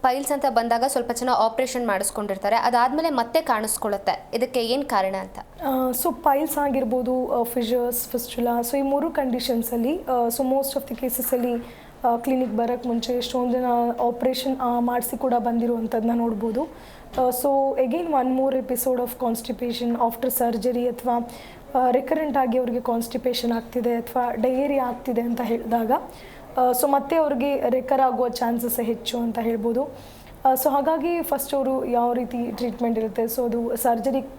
Piles ಅಂತ ಬಂದಾಗ ಸ್ವಲ್ಪ ಜನ ಆಪರೇಷನ್ ಮಾಡಿಸ್ಕೊಂಡಿರ್ತಾರೆ, ಅದಾದಮೇಲೆ ಮತ್ತೆ ಕಾಣಿಸ್ಕೊಳ್ಳುತ್ತೆ. ಇದಕ್ಕೆ ಏನು ಕಾರಣ ಅಂತ? ಸೊ ಪೈಲ್ಸ್ ಆಗಿರ್ಬೋದು, ಫಿಷರ್ಸ್, ಫಿಸ್ಟುಲಾ, ಸೊ ಈ ಮೂರು ಕಂಡೀಷನ್ಸಲ್ಲಿ ಸೊ ಮೋಸ್ಟ್ ಆಫ್ ದಿ ಕೇಸಸಲ್ಲಿ ಕ್ಲಿನಿಕ್ ಬರೋಕ್ಕೆ ಮುಂಚೆ ಎಷ್ಟೊಂದು ಜನ ಆಪ್ರೇಷನ್ ಮಾಡಿಸಿ ಕೂಡ ಬಂದಿರುವಂಥದ್ದನ್ನ ನೋಡ್ಬೋದು. So again one more episode of constipation after surgery ಅಥವಾ ರಿಕರೆಂಟ್ ಆಗಿ ಅವ್ರಿಗೆ ಕಾನ್ಸ್ಟಿಪೇಷನ್ ಆಗ್ತಿದೆ ಅಥವಾ ಡಯೇರಿಯಾ ಆಗ್ತಿದೆ ಅಂತ ಹೇಳಿದಾಗ ಸೊ ಮತ್ತೆ ಅವ್ರಿಗೆ ರೆಕರ್ ಆಗುವ ಚಾನ್ಸಸ್ ಹೆಚ್ಚು ಅಂತ ಹೇಳ್ಬೋದು. ಸೊ ಹಾಗಾಗಿ ಫಸ್ಟ್ ಅವರು ಯಾವ ರೀತಿ ಟ್ರೀಟ್ಮೆಂಟ್ ಇರುತ್ತೆ, ಸೊ ಅದು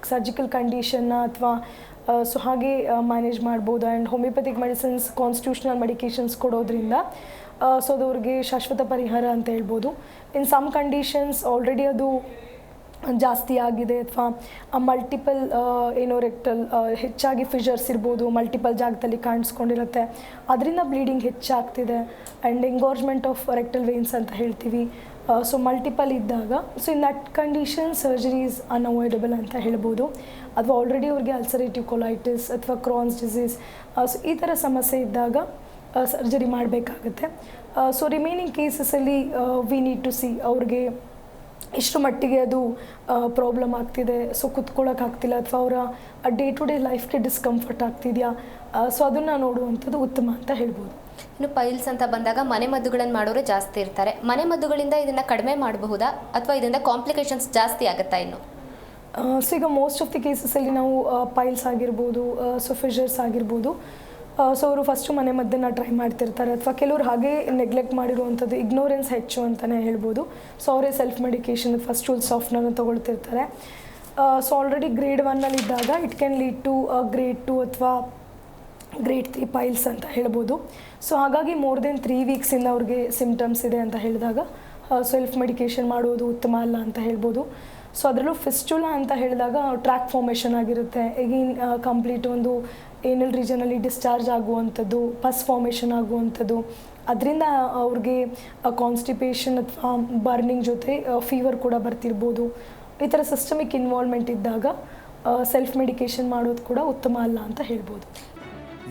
ಸರ್ಜಿಕಲ್ ಕಂಡೀಷನ್ನ ಅಥವಾ ಸೊ ಹಾಗೆ ಮ್ಯಾನೇಜ್ ಮಾಡ್ಬೋದು. And homeopathic medicines, constitutional medications ಕೊಡೋದ್ರಿಂದ ಸೊ ಅದು ಅವ್ರಿಗೆ ಶಾಶ್ವತ ಪರಿಹಾರ ಅಂತ ಹೇಳ್ಬೋದು. ಇನ್ ಸಮ್ ಕಂಡೀಷನ್ಸ್ ಆಲ್ರೆಡಿ ಅದು ಜಾಸ್ತಿ ಆಗಿದೆ ಅಥವಾ ಮಲ್ಟಿಪಲ್ ಏನೋ ರೆಕ್ಟಲ್ ಹೆಚ್ಚಾಗಿ ಫಿಷರ್ಸ್ ಇರ್ಬೋದು, ಮಲ್ಟಿಪಲ್ ಜಾಗದಲ್ಲಿ ಕಾಣಿಸ್ಕೊಂಡಿರುತ್ತೆ, ಅದರಿಂದ ಬ್ಲೀಡಿಂಗ್ ಹೆಚ್ಚಾಗ್ತಿದೆ. And engorgement of rectal veins ಅಂತ ಹೇಳ್ತೀವಿ. ಸೊ ಮಲ್ಟಿಪಲ್ ಇದ್ದಾಗ so in that condition surgery is unavoidable ಅಂತ ಹೇಳ್ಬೋದು. ಅಥವಾ ಆಲ್ರೆಡಿ ಅವ್ರಿಗೆ ಅಲ್ಸರೇಟಿವ್ ಕೊಲೈಟಿಸ್ ಅಥವಾ ಕ್ರಾನ್ಸ್ ಡಿಸೀಸ್, ಸೊ ಈ ಥರ ಸಮಸ್ಯೆ ಇದ್ದಾಗ ಸರ್ಜರಿ ಮಾಡಬೇಕಾಗುತ್ತೆ. ಸೊ ರಿಮೈನಿಂಗ್ ಕೇಸಸಲ್ಲಿ ವಿ ನೀಡ್ ಟು ಸಿ ಅವ್ರಿಗೆ ಇಷ್ಟು ಮಟ್ಟಿಗೆ ಅದು ಪ್ರಾಬ್ಲಮ್ ಆಗ್ತಿದೆ, ಸೊ ಕುತ್ಕೊಳ್ಳೋಕ್ಕಾಗ್ತಿಲ್ಲ ಅಥವಾ ಅವರ ಡೇ ಟು ಡೇ ಲೈಫ್ಗೆ ಡಿಸ್ಕಂಫರ್ಟ್ ಆಗ್ತಿದೆಯಾ, ಸೊ ಅದನ್ನು ನೋಡುವಂಥದ್ದು ಉತ್ತಮ ಅಂತ ಹೇಳ್ಬೋದು. ಇನ್ನು ಪೈಲ್ಸ್ ಅಂತ ಬಂದಾಗ ಮನೆಮದ್ದುಗಳನ್ನು ಮಾಡೋರು ಜಾಸ್ತಿ ಇರ್ತಾರೆ. ಮನೆಮದ್ದುಗಳಿಂದ ಇದನ್ನು ಕಡಿಮೆ ಮಾಡಬಹುದಾ ಅಥವಾ ಇದರಿಂದ ಕಾಂಪ್ಲಿಕೇಶನ್ಸ್ ಜಾಸ್ತಿ ಆಗುತ್ತಾ ಇನ್ನು? ಸೊ ಈಗ ಮೋಸ್ಟ್ ಆಫ್ ದಿ ಕೇಸಸಲ್ಲಿ ನಾವು ಪೈಲ್ಸ್ ಆಗಿರ್ಬೋದು, ಸೊ ಫಿಷರ್ಸ್ ಆಗಿರ್ಬೋದು, ಸೊ ಅವರು ಫಸ್ಟು ಮದ್ದನ್ನು ಟ್ರೈ ಮಾಡ್ತಿರ್ತಾರೆ ಅಥವಾ ಕೆಲವರು ಹಾಗೆ ನೆಗ್ಲೆಕ್ಟ್ ಮಾಡಿರುವಂಥದ್ದು, ಇಗ್ನೋರೆನ್ಸ್ ಹೆಚ್ಚು ಅಂತಲೇ ಹೇಳ್ಬೋದು. ಸೊ ಅವರೇ ಸೆಲ್ಫ್ ಮೆಡಿಕೇಷನ್ ಫಸ್ಟ್ ಟೂಲ್ ಸಾಫ್ಟ್ನರ್ನ ತೊಗೊಳ್ತಿರ್ತಾರೆ. ಸೊ ಆಲ್ರೆಡಿ ಗ್ರೇಡ್ 1 ಇದ್ದಾಗ it can lead to grade 2 ಅಥವಾ ಗ್ರೇಡ್ 3 ಪೈಲ್ಸ್ ಅಂತ ಹೇಳ್ಬೋದು. ಸೊ ಹಾಗಾಗಿ ಮೋರ್ ದೆನ್ 3 ವೀಕ್ಸಿಂದ ಅವ್ರಿಗೆ ಸಿಮ್ಟಮ್ಸ್ ಇದೆ ಅಂತ ಹೇಳಿದಾಗ ಸೆಲ್ಫ್ ಮೆಡಿಕೇಷನ್ ಮಾಡೋದು ಉತ್ತಮ ಅಲ್ಲ ಅಂತ ಹೇಳ್ಬೋದು. ಸೊ ಅದರಲ್ಲೂ ಫಿಸ್ಟುಲಾ ಅಂತ ಹೇಳಿದಾಗ ಟ್ರ್ಯಾಕ್ ಫಾರ್ಮೇಷನ್ ಆಗಿರುತ್ತೆ, ಎಗೇನ್ ಕಂಪ್ಲೀಟ್ ಒಂದು ಏನಲ್ ರೀಜನಲ್ಲಿ ಡಿಸ್ಚಾರ್ಜ್ ಆಗುವಂಥದ್ದು, ಪಸ್ ಫಾರ್ಮೇಷನ್ ಆಗುವಂಥದ್ದು, ಅದರಿಂದ ಅವ್ರಿಗೆ ಕಾನ್ಸ್ಟಿಪೇಷನ್ ಅಥವಾ ಬರ್ನಿಂಗ್ ಜೊತೆ ಫೀವರ್ ಕೂಡ ಬರ್ತಿರ್ಬೋದು. ಈ ಥರ ಸಿಸ್ಟಮಿಕ್ ಇನ್ವಾಲ್ವ್ಮೆಂಟ್ ಇದ್ದಾಗ ಸೆಲ್ಫ್ ಮೆಡಿಕೇಷನ್ ಮಾಡೋದು ಕೂಡ ಉತ್ತಮ ಅಲ್ಲ ಅಂತ ಹೇಳ್ಬೋದು.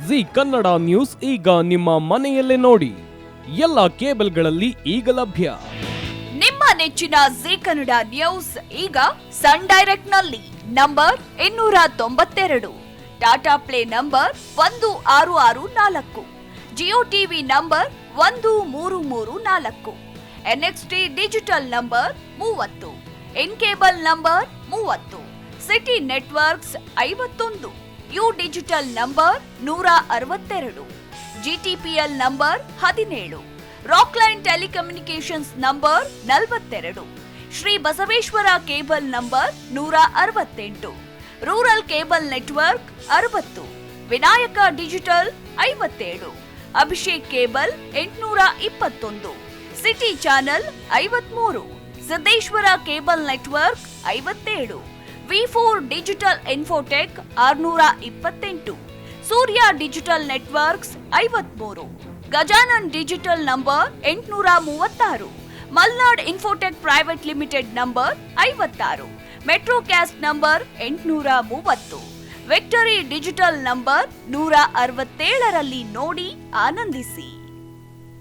ಜಿ ಕನ್ನಡ ನ್ಯೂಸ್ ಈಗ ನಿಮ್ಮ ಮನೆಯಲ್ಲೇ ನೋಡಿ, ಎಲ್ಲ ಕೇಬಲ್ಗಳಲ್ಲಿ ಈಗ ಲಭ್ಯ. ನಿಮ್ಮ ನೆಚ್ಚಿನ ಜಿ ಕನ್ನಡ ನ್ಯೂಸ್ ಈಗ ಸನ್ ಡೈರೆಕ್ಟ್ ನಲ್ಲಿ number 292, Tata Play number 1664, Jio TV number 1334, NXT digital number 30, in cable number 30, city networks 51, U digital number 162, GTPL number 17, Rockline telecommunications number 42, Shri Basaveshwara cable number 168, rural cable network 60, Vinayaka digital 57, Abhishek cable 821, city channel 53, Siddeshwara cable network 57, ವಿ4 digital infotech 628, Surya digital networks 53, Gajanan digital number 836, Malnad infotech private limited number 56, metrocast number 830, victory digital number 167ರಲ್ಲಿ ನೋಡಿ ಆನಂದಿಸಿ.